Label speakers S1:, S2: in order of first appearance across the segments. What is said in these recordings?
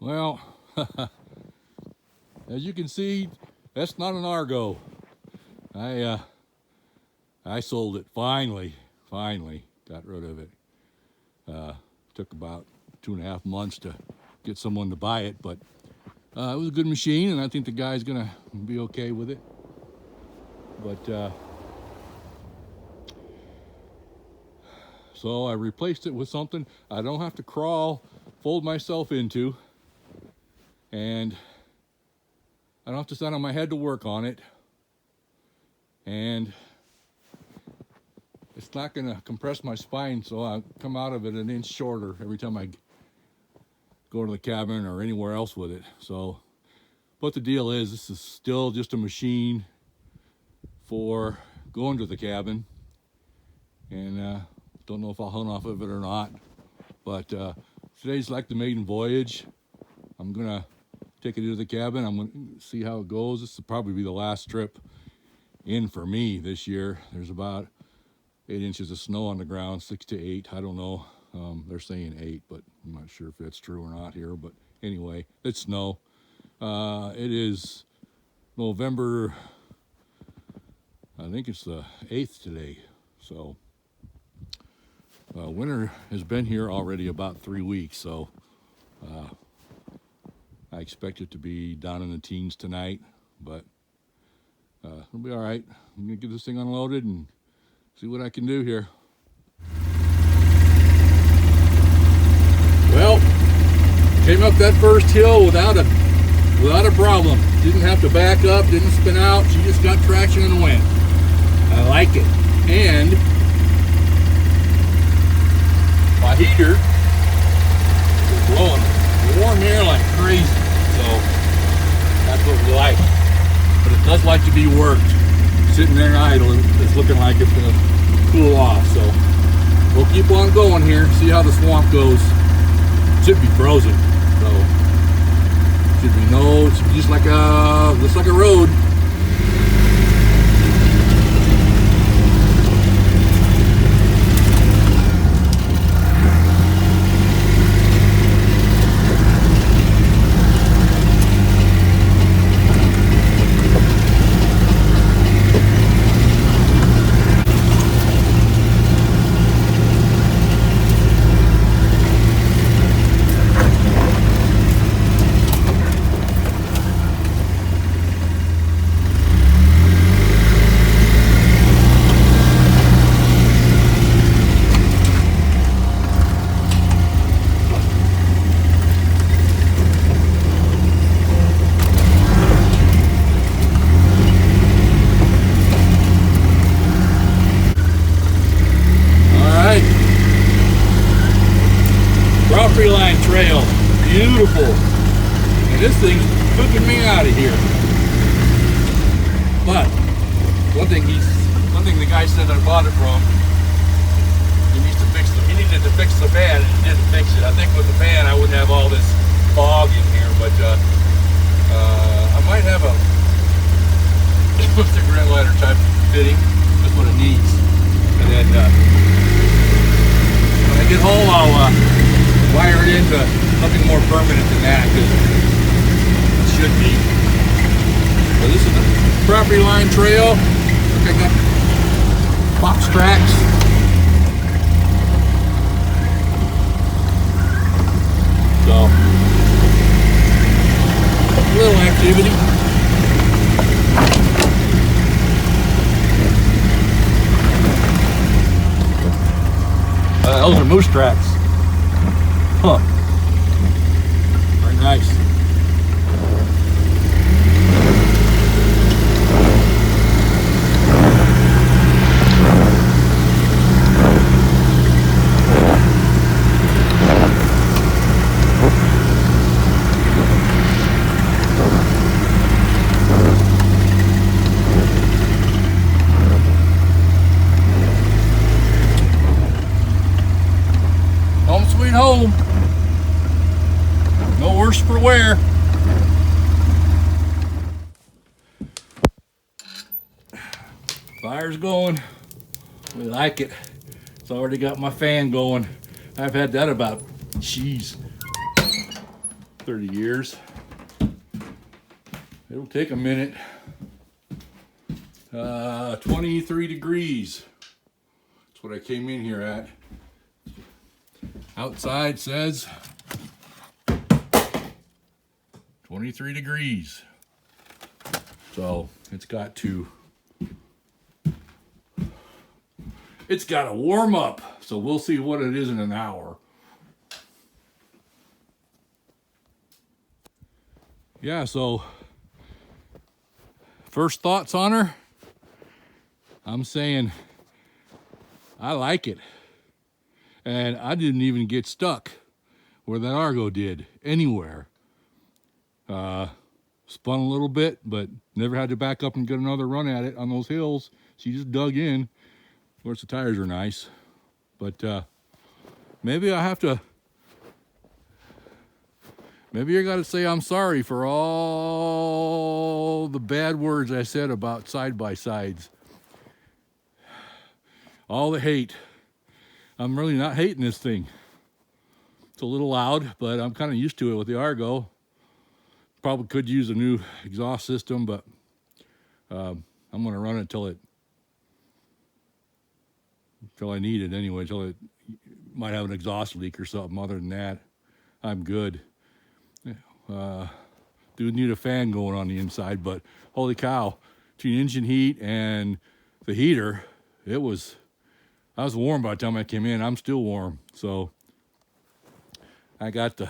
S1: Well, as you can see, that's not an Argo. I sold it finally got rid of it. Took about 2.5 months to get someone to buy it, but it was a good machine, and I think the guy's gonna be okay with it. But so I replaced it with something I don't have to fold myself into, and I don't have to stand on my head to work on it, and it's not gonna compress my spine, so I come out of it an inch shorter every time I go to the cabin or anywhere else with it. So, but the deal is, this is still just a machine for going to the cabin, and don't know if I'll hunt off of it or not. But today's like the maiden voyage. I'm gonna take it into the cabin. I'm gonna see how it goes. This will probably be the last trip in for me this year. There's about 8 inches of snow on the ground, 6 to 8. I don't know. They're saying 8, but I'm not sure if that's true or not here. But anyway, it's snow. It is November, I think it's the 8th today. So winter has been here already about 3 weeks. So I expect it to be down in the teens tonight, but it'll be all right. I'm gonna get this thing unloaded and see what I can do here. Well, came up that first hill without a problem. Didn't have to back up, didn't spin out. She just got traction and went. I like it. And my heater is blowing warm air like crazy. So that's what we like. But it does like to be worked. Sitting there idle, it's looking like it's gonna cool off. So we'll keep on going here, see how the swamp goes. Should be frozen, so should be just like a road. Property line trail, beautiful. And this thing's cooking me out of here. But one thing the guy said I bought it from, he needed to fix the fan, and he didn't fix it. I think with the fan I wouldn't have all this fog in here, but I might have a cigarette lighter type fitting. That's what it needs. And then when I get home, I'll wire it into something more permanent than that, because it should be. So this is the property line trail. I got box tracks. So a little activity. Those are moose tracks. Huh. Very nice. Home sweet home. No worse for wear. Fire's going. We like it. It's already got my fan going. I've had that about, 30 30 years. It'll take a minute. 23 degrees. That's what I came in here at. Outside says 23 degrees. So it's got to warm up. So we'll see what it is in an hour. Yeah, so first thoughts on her. I'm saying I like it. And I didn't even get stuck where that Argo did anywhere. Spun a little bit, but never had to back up and get another run at it on those hills. She just dug in. Of course, the tires are nice. But maybe I gotta say I'm sorry for all the bad words I said about side-by-sides. All the hate. I'm really not hating this thing. It's a little loud, but I'm kind of used to it with the Argo. Probably could use a new exhaust system, but I'm going to run it till I need it anyway, till it might have an exhaust leak or something. Other than that, I'm good. Do need a fan going on the inside, but holy cow, between engine heat and the heater, I was warm by the time I came in. I'm still warm. So I got the,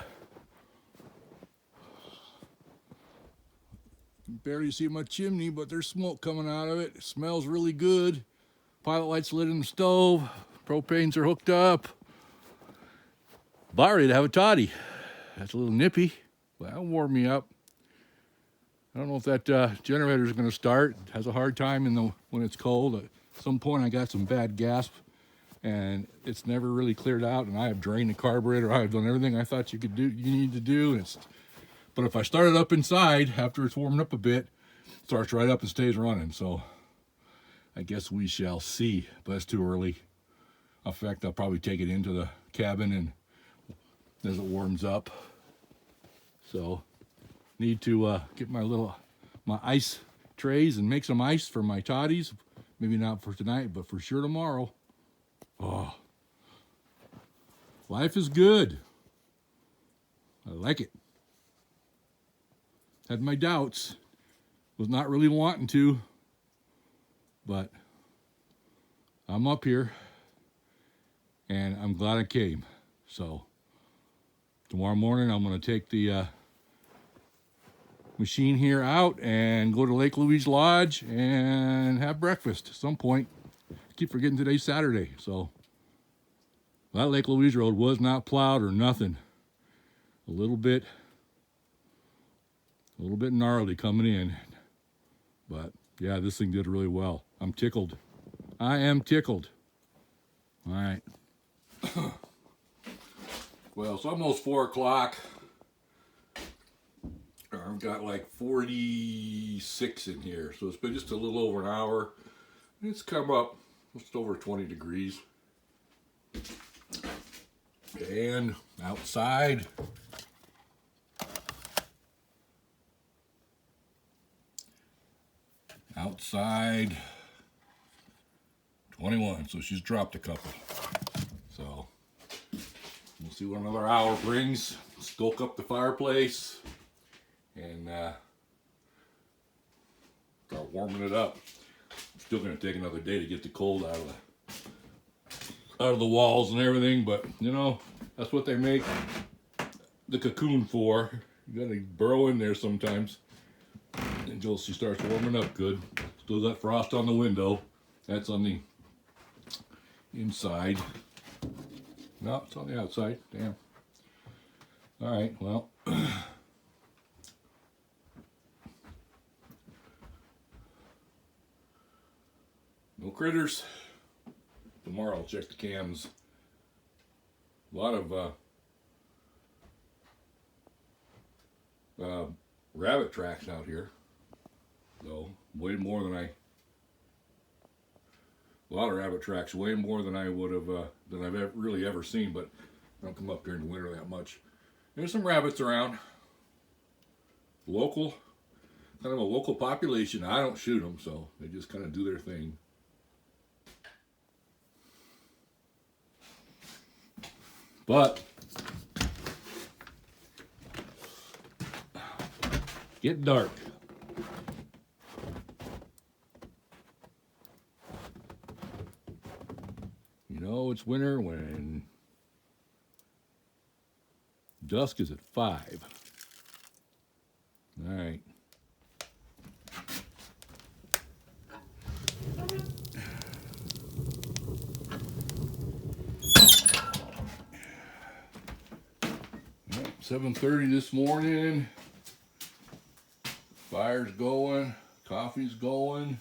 S1: barely see my chimney, but there's smoke coming out of it. It smells really good. Pilot light's lit in the stove. Propanes are hooked up. About ready to have a toddy. That's a little nippy, but that'll warm me up. I don't know if that generator is going to start. It has a hard time when it's cold. At some point I got some bad gas, and it's never really cleared out, and I have drained the carburetor. I have done everything I thought you need to do. But if I start it up inside, after it's warmed up a bit, it starts right up and stays running. So I guess we shall see, but it's too early. In fact, I'll probably take it into the cabin and as it warms up. So need to get my ice trays and make some ice for my toddies. Maybe not for tonight, but for sure tomorrow. Oh, life is good. I like it. Had my doubts. Was not really wanting to, but I'm up here and I'm glad I came. So tomorrow morning I'm going to take the machine here out and go to Lake Louise Lodge and have breakfast at some point. I keep forgetting today's Saturday. So that Lake Louise Road was not plowed or nothing. A little bit gnarly coming in. But yeah, this thing did really well. I'm tickled. I am tickled. All right. Well, it's almost 4 o'clock. I've got like 46 in here, so it's been just a little over an hour. It's come up just over 20 degrees. And outside, outside 21, so she's dropped a couple. So we'll see what another hour brings. Stoke up the fireplace and start warming it up. Still going to take another day to get the cold out of the walls and everything, but you know, that's what they make the cocoon for. You got to burrow in there sometimes until she starts warming up good. Still got frost on the window. That's on the inside. No, it's on the outside. Damn. All right, well. No critters. Tomorrow I'll check the cams. A lot of rabbit tracks out here. So way more than a lot of rabbit tracks, way more than I would have really ever seen, but I don't come up here in the winter that much. There's some rabbits around. local, kind of a local population. I don't shoot them, so they just kind of do their thing. But get dark. You know it's winter when dusk is at 5. All right. Yep, 7:30 this morning. Fire's going, coffee's going.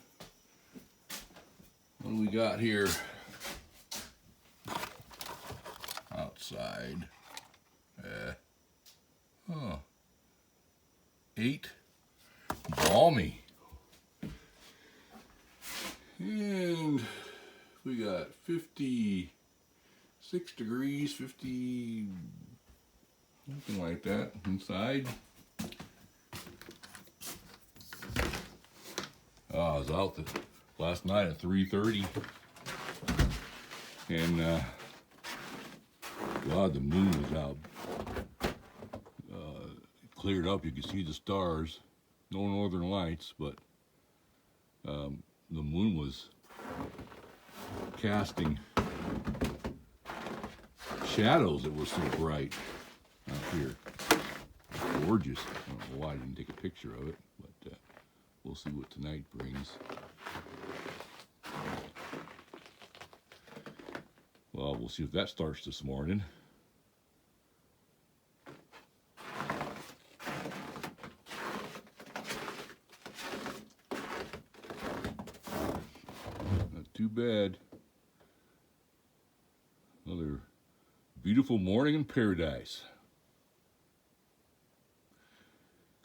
S1: What do we got here? Outside. 8. Balmy. And we got 56 degrees, 50, something like that inside. I was out last night at 3:30, and God, the moon was out. Cleared up, you could see the stars. No northern lights, but the moon was casting shadows that were so bright out here. Gorgeous. I don't know why I didn't take a picture of it, but we'll see what tonight brings. Well, we'll see if that starts this morning. Not too bad. Another beautiful morning in paradise.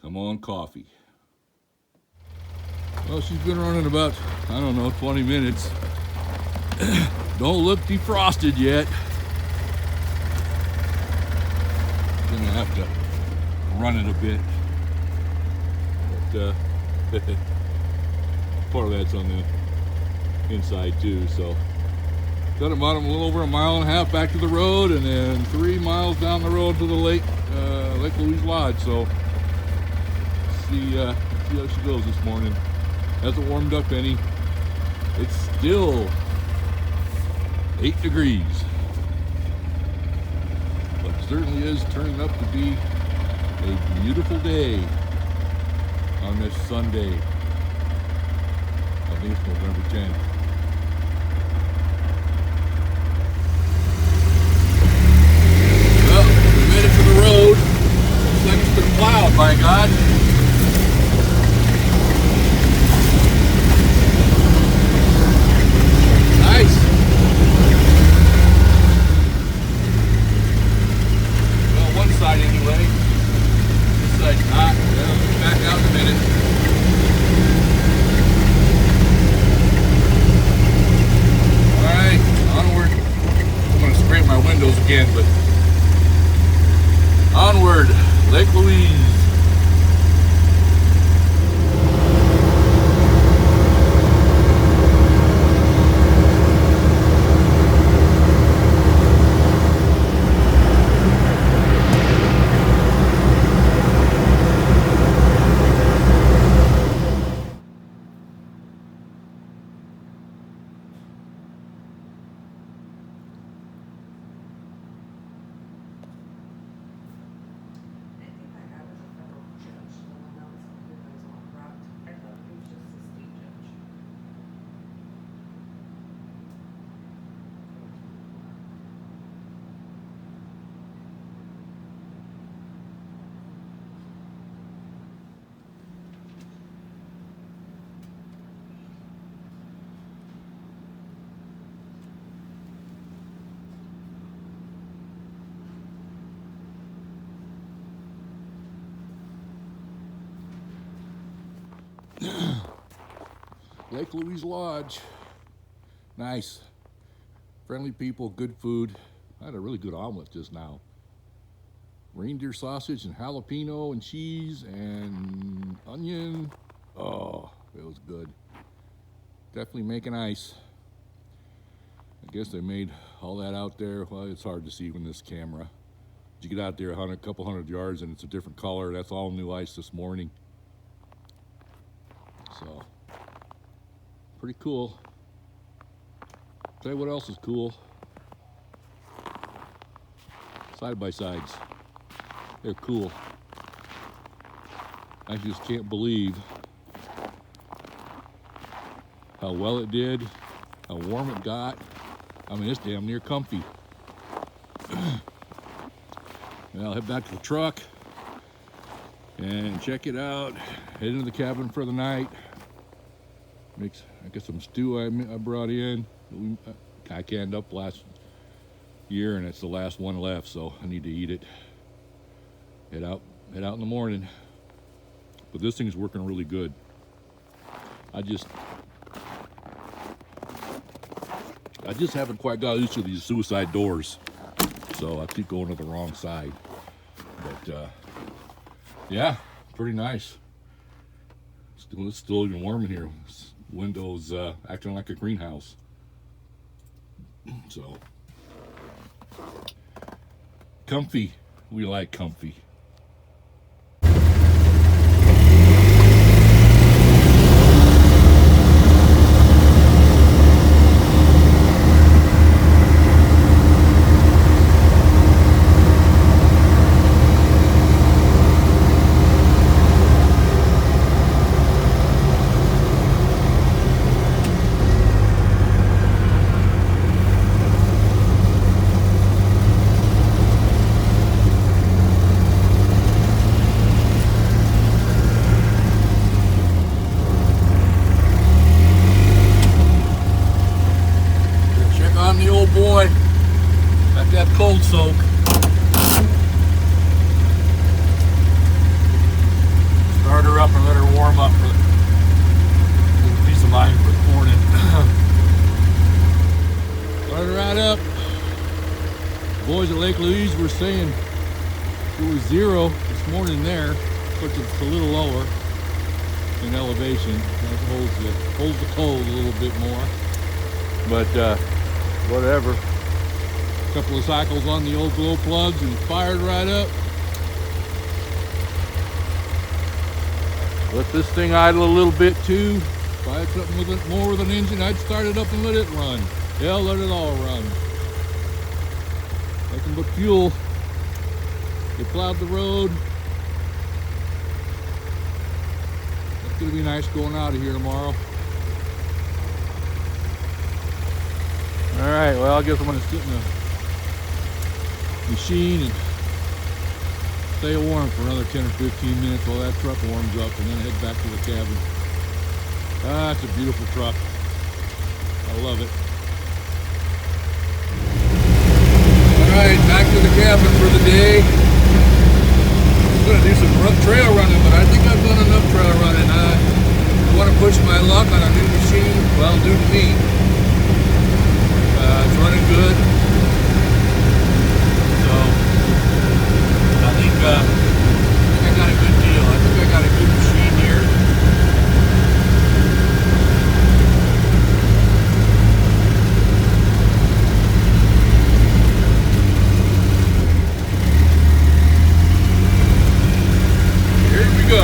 S1: Come on, coffee. Well, she's been running about, I don't know, 20 minutes. Don't look defrosted yet. Gonna have to run it a bit. But part of that's on the inside too, so. Got about a little over 1.5 miles back to the road, and then 3 miles down the road to the Lake Louise Lodge. So see how she goes this morning. Hasn't warmed up any. It's still 8 degrees, but it certainly is turning up to be a beautiful day on this Sunday. I think it's November 10th. Well, we made it to the road. Looks like it's been plowed, by God. Nice. Well, one side anyway. This side's not. Yeah, I'll be back out in a minute. Alright, onward. I'm going to scrape my windows again, but onward. Lake Louise. Lake Louise Lodge. Nice. Friendly people, good food. I had a really good omelet just now. reindeer sausage and jalapeno and cheese and onion. Oh, it was good. Definitely making ice. I guess they made all that out there. Well, it's hard to see from this camera. You get out there a couple hundred yards and it's a different color. That's all new ice this morning. So, pretty cool. Tell you what else is cool. Side-by-sides. They're cool. I just can't believe how well it did, how warm it got. I mean, it's damn near comfy. Well, I'll head back to the truck and check it out. Head into the cabin for the night. I got some stew I brought in. I canned up last year, and it's the last one left, so I need to eat it. Head out in the morning. But this thing's working really good. I just haven't quite got used to these suicide doors, so I keep going to the wrong side. But yeah, pretty nice. It's still even warm in here. Windows acting like a greenhouse. So comfy. We like comfy. Boy, got that cold soak. Start her up and let her warm up for a little peace of mind for the morning. Start her right up. The boys at Lake Louise were saying it was 0 this morning there, but it's a little lower in elevation. That holds the cold a little bit more. But whatever. A couple of cycles on the old glow plugs and fired right up. Let this thing idle a little bit too. If I had something with it more with an engine, I'd start it up and let it run. Hell, let it all run. Nothing but fuel. They plowed the road. It's gonna be nice going out of here tomorrow. All right, well, I guess I'm gonna sit in the machine and stay warm for another 10 or 15 minutes while that truck warms up, and then head back to the cabin. Ah, it's a beautiful truck. I love it. All right, back to the cabin for the day. I'm gonna do some trail running, but I think I've done enough trail running. I want to push my luck on a new machine. Well, new to me. It's running good. So I think I got a good deal. I think I got a good machine here. Here we go.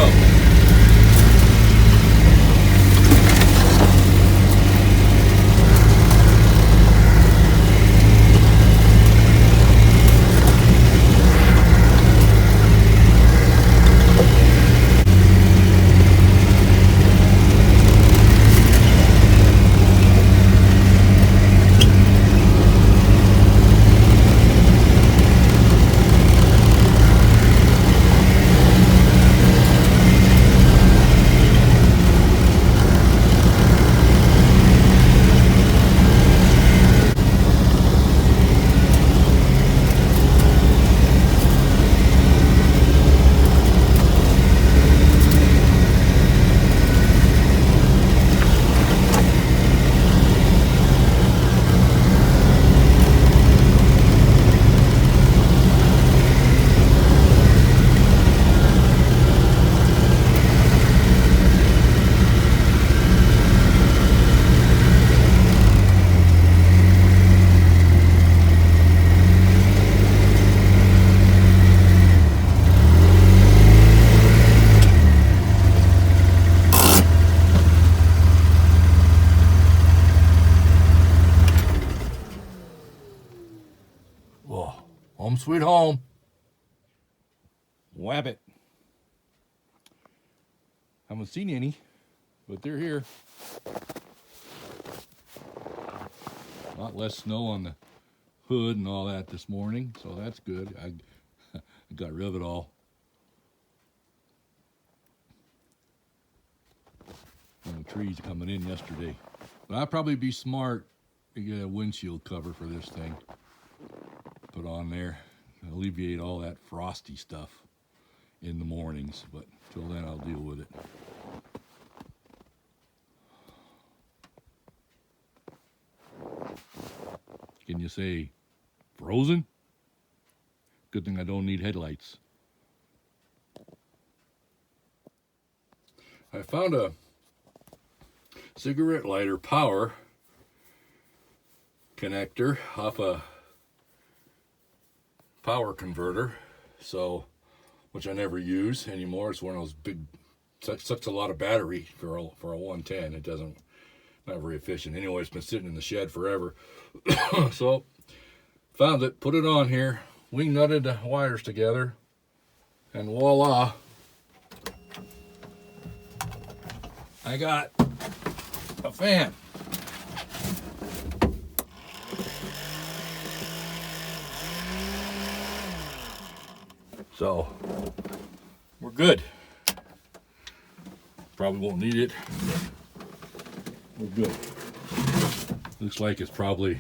S1: Home sweet home. Wabbit. Haven't seen any, but they're here. A lot less snow on the hood and all that this morning, so that's good. I got rid of it all. And the trees coming in yesterday. But I'd probably be smart to get a windshield cover for this thing. Put on there. Alleviate all that frosty stuff in the mornings. But till then, I'll deal with it. Can you say frozen? Good thing I don't need headlights. I found a cigarette lighter power connector off a power converter, so which I never use anymore. It's one of those big, sucks a lot of battery for a 110. It doesn't, not very efficient. Anyway, it's been sitting in the shed forever. So found it, put it on here, wing nutted the wires together, and voila, I got a fan. So we're good. Probably won't need it. We're good. Looks like it's probably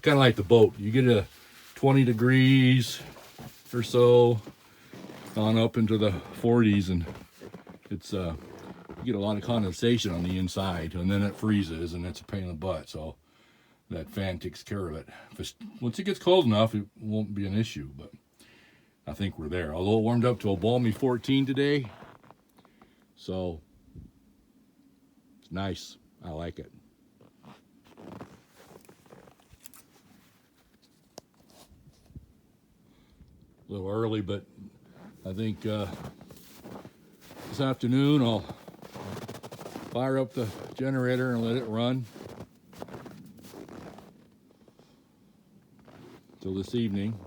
S1: kind of like the boat. You get a 20 degrees or so on up into the 40s, and it's you get a lot of condensation on the inside, and then it freezes, and it's a pain in the butt. So that fan takes care of it. Once it gets cold enough, it won't be an issue, but I think we're there. Although it warmed up to a balmy 14 today, so it's nice. I like it. A little early, but I think this afternoon I'll fire up the generator and let it run till this evening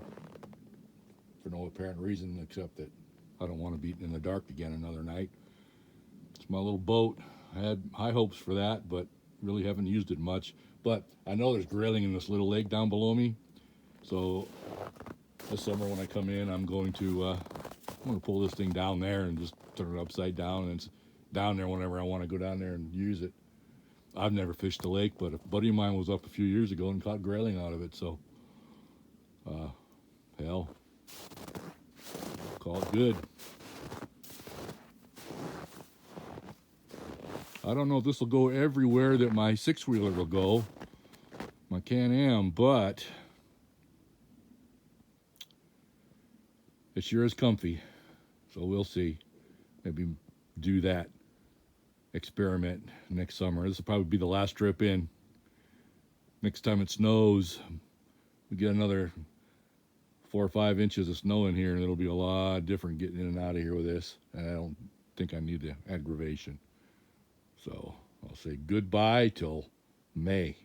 S1: for no apparent reason except that I don't want to be in the dark again another night. It's my little boat. I had high hopes for that, but really haven't used it much. But I know there's grayling in this little lake down below me, so this summer when I come in, I'm going to pull this thing down there and just turn it upside down, and it's down there whenever I want to go down there and use it. I've never fished the lake, but a buddy of mine was up a few years ago and caught grayling out of it, so hell, call it good. I don't know if this will go everywhere that my six-wheeler will go, my Can-Am, but it sure is comfy, so we'll see. Maybe do that experiment next summer. This will probably be the last trip in. Next time it snows, we get another 4 or 5 inches of snow in here, and it'll be a lot different getting in and out of here with this. And I don't think I need the aggravation. So I'll say goodbye till May.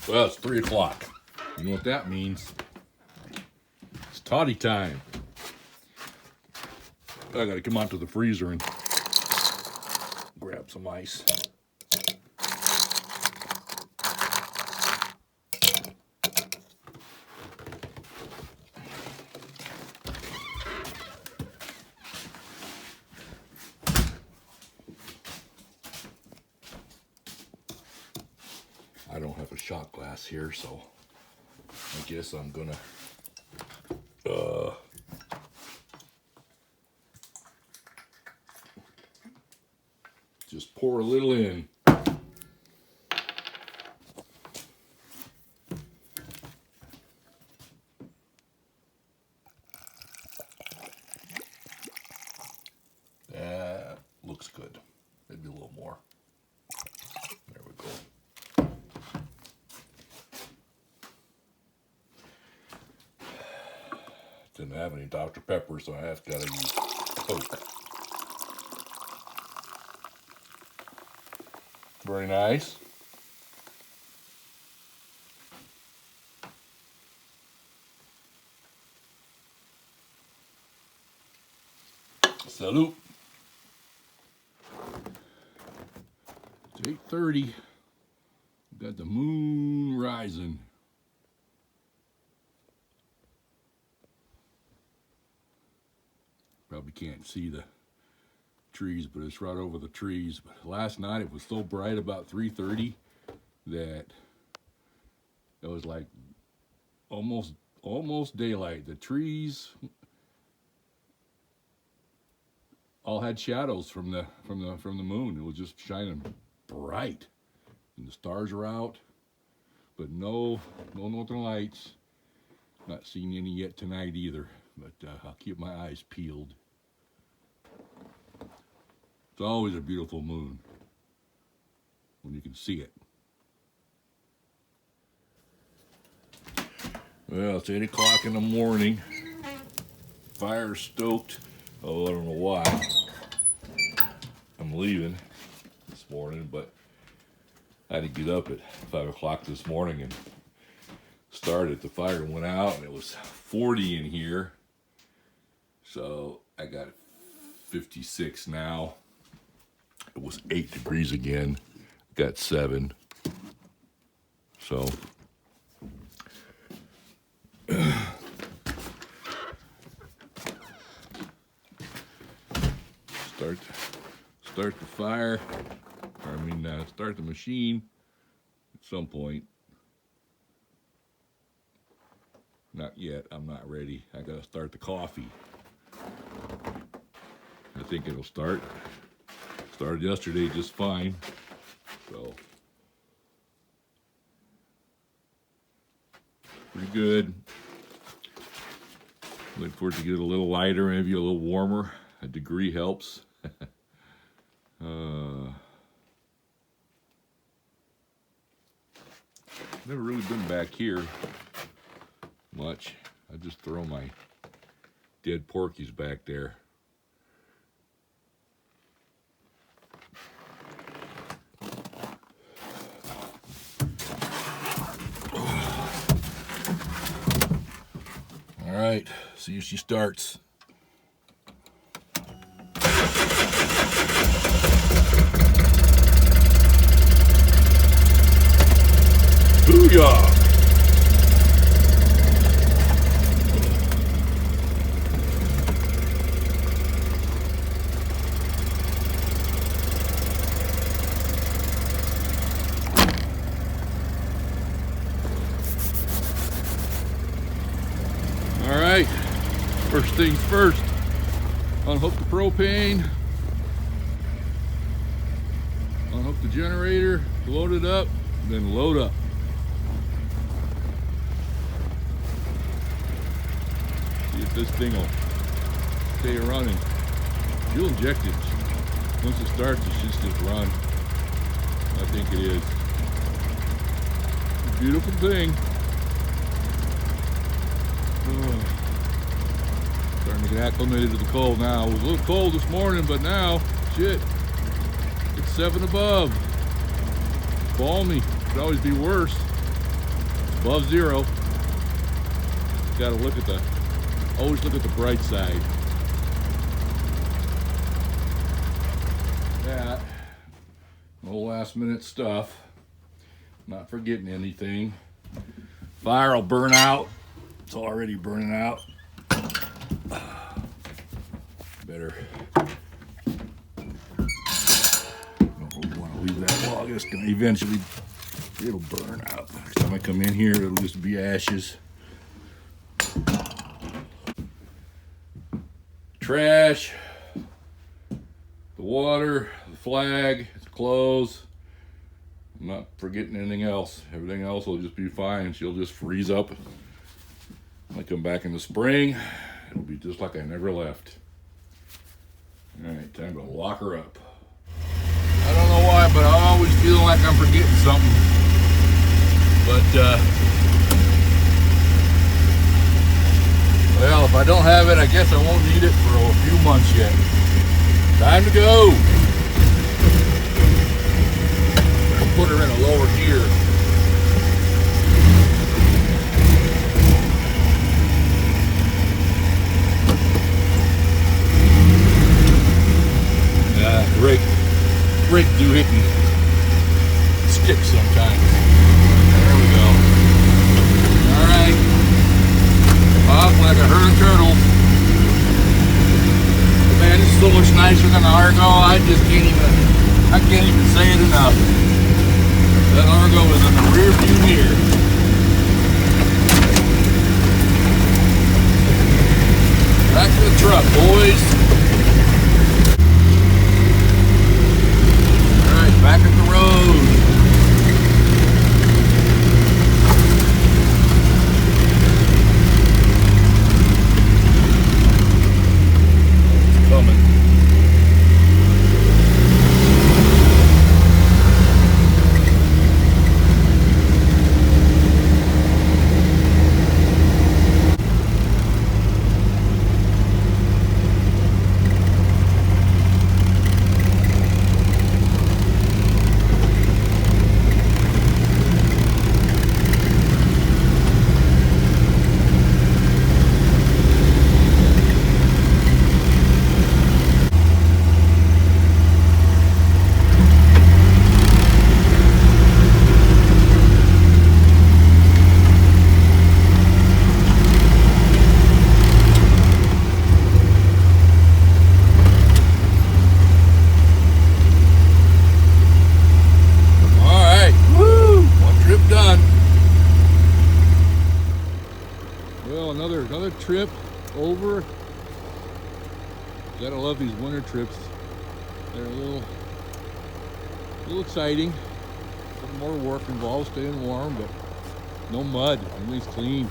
S1: Well, it's 3 o'clock. You know what that means? It's toddy time. I gotta come out to the freezer and grab some ice. I don't have a shot glass here, so I guess I'm gonna just pour a little in. That looks good. Maybe a little more. There we go. Didn't have any Dr. Pepper, so I have got to use Coke. Very nice. Salute. It's 8:30. Got the moon rising. Probably can't see the trees, but it's right over the trees. But last night it was so bright about 3:30 that it was like almost daylight. The trees all had shadows from the moon. It was just shining bright, and the stars are out, but no northern lights. Not seeing any yet tonight either, but I'll keep my eyes peeled. It's always a beautiful moon when you can see it. Well, it's 8 o'clock in the morning. Fire stoked. Oh, I don't know why I'm leaving this morning, but I had to get up at 5 o'clock this morning and start it. The fire went out and it was 40 in here. So I got 56 now. It was 8 degrees again. Got 7. So start the fire, or start the machine at some point. Not yet, I'm not ready. I gotta start the coffee. I think it'll start. Started yesterday just fine, so pretty good. Look for it to get a little lighter, maybe a little warmer. A degree helps. Never really been back here much. I just throw my dead porkies back there. All right, see if she starts. Booyah! All right, first things first, unhook the propane, unhook the generator, load it up, then load up. See if this thing will stay running. Fuel injected. Once it starts, it should just run. I think it is. It's a beautiful thing. Starting to get acclimated to the cold now. It was a little cold this morning, but now, shit, it's 7 above. Balmy. Could always be worse. It's above 0. Got to always look at the bright side. That, no last minute stuff. Not forgetting anything. Fire will burn out. It's already burning out. Better. Don't want to leave that long. It's gonna eventually, it'll burn out. Next time I come in here, it'll just be ashes. Trash, the water, the flag, the clothes. I'm not forgetting anything else. Everything else will just be fine. She'll just freeze up. When I come back in the spring, it'll be just like I never left. All right, time to lock her up. I don't know why, but I always feel like I'm forgetting something. But, well, if I don't have it, I guess I won't need it for a few months yet. Time to go. put her in a lower gear. Brake do hit and stick sometimes. There we go. Alright. Off like a herd of turtle. Man, this is so much nicer than the Argo. I can't even say it enough. That Argo is in the rear view mirror. Back to the truck, boys. Back at the road. It's coming. Another trip over. Gotta love these winter trips. They're a little exciting. A little more work involved, staying warm, but no mud. Everything's clean.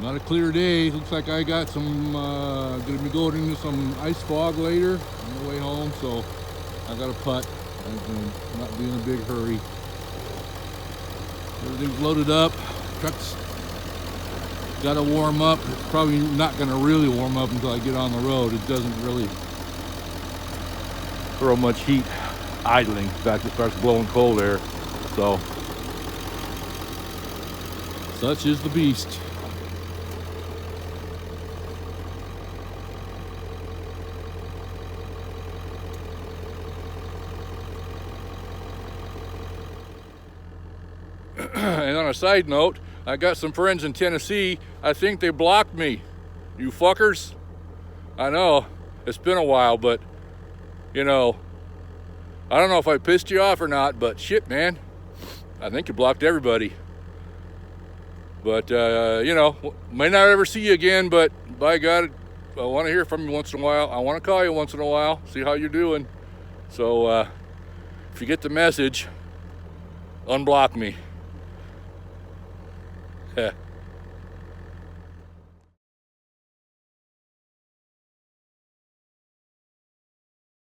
S1: Not a clear day. Looks like I got some. Gonna be going into some ice fog later on the way home, so I got a putt. I'm not being in a big hurry. Everything's loaded up. Truck's got to warm up. It's probably not going to really warm up until I get on the road. It doesn't really throw much heat idling. In fact, it starts blowing cold air. So, such is the beast. And on a side note, I got some friends in Tennessee. I think they blocked me. You fuckers. I know, it's been a while, but, you know, I don't know if I pissed you off or not, but shit, man. I think you blocked everybody. But, you know, may not ever see you again, but by God, I want to hear from you once in a while. I want to call you once in a while, see how you're doing. So, if you get the message, unblock me. Yeah.